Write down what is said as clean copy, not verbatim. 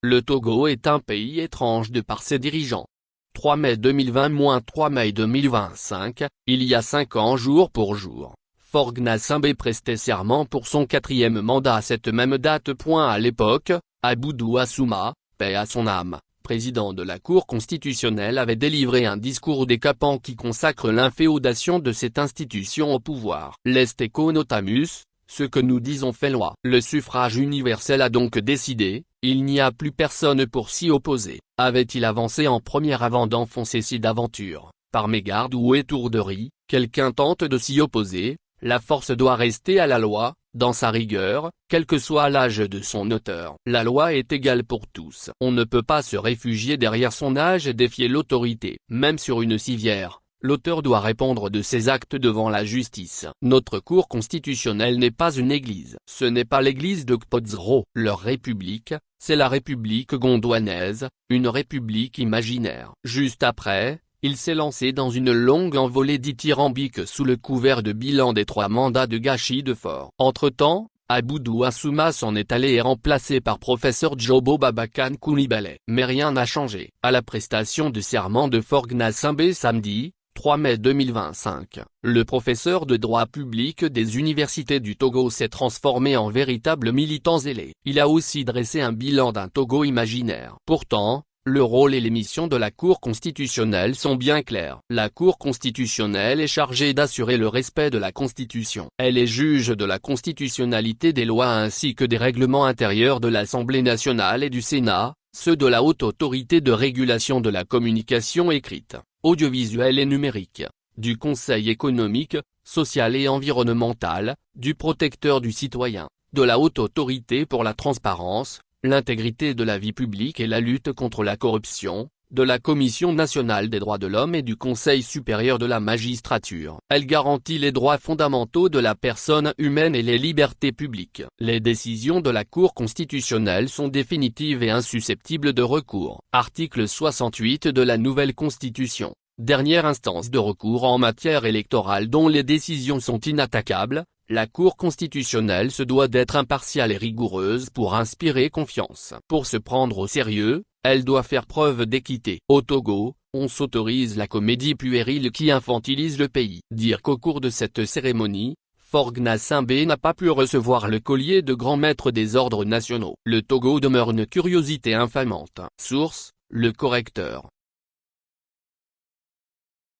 Le Togo est un pays étrange de par ses dirigeants. 3 mai 2020-3 mai 2025, il y a 5 ans jour pour jour, Faure Gnassingbé prestait serment pour son 4e mandat à cette même date. À l'époque, Aboudou Assouma, paix à son âme, président de la Cour constitutionnelle, avait délivré un discours décapant qui consacre l'inféodation de cette institution au pouvoir. L'est econotamus, ce que nous disons fait loi. Le suffrage universel a donc décidé, il n'y a plus personne pour s'y opposer, avait-il avancé en première avant d'enfoncer si d'aventure, par mégarde ou étourderie, quelqu'un tente de s'y opposer, la force doit rester à la loi, dans sa rigueur, quel que soit l'âge de son auteur. La loi est égale pour tous. On ne peut pas se réfugier derrière son âge et défier l'autorité. Même sur une civière, l'auteur doit répondre de ses actes devant la justice. Notre Cour constitutionnelle n'est pas une église. Ce n'est pas l'église de Kpodzro. Leur république, c'est la république gondouanaise, une république imaginaire. Juste après, il s'est lancé dans une longue envolée dithyrambique sous le couvert de bilan des 3 mandats de gâchis de Faure. Entre-temps, Aboudou Assouma s'en est allé et remplacé par professeur Djobo Babakan Coulibaly. Mais rien n'a changé. À la prestation de serment de Faure Gnassingbé samedi, 3 mai 2025, le professeur de droit public des universités du Togo s'est transformé en véritable militant zélé. Il a aussi dressé un bilan d'un Togo imaginaire. Pourtant, le rôle et les missions de la Cour constitutionnelle sont bien clairs. La Cour constitutionnelle est chargée d'assurer le respect de la Constitution. Elle est juge de la constitutionnalité des lois ainsi que des règlements intérieurs de l'Assemblée nationale et du Sénat, ceux de la Haute Autorité de régulation de la communication écrite, audiovisuelle et numérique, du Conseil économique, social et environnemental, du protecteur du citoyen, de la Haute Autorité pour la transparence, l'intégrité de la vie publique et la lutte contre la corruption, de la Commission nationale des droits de l'homme et du Conseil supérieur de la magistrature. Elle garantit les droits fondamentaux de la personne humaine et les libertés publiques. Les décisions de la Cour constitutionnelle sont définitives et insusceptibles de recours. Article 68 de la nouvelle Constitution. Dernière instance de recours en matière électorale dont les décisions sont inattaquables, la Cour constitutionnelle se doit d'être impartiale et rigoureuse pour inspirer confiance. Pour se prendre au sérieux, elle doit faire preuve d'équité. Au Togo, on s'autorise la comédie puérile qui infantilise le pays. Dire qu'au cours de cette cérémonie, Faure Gnassingbé n'a pas pu recevoir le collier de grand maître des ordres nationaux. Le Togo demeure une curiosité infamante. Source, Le Correcteur.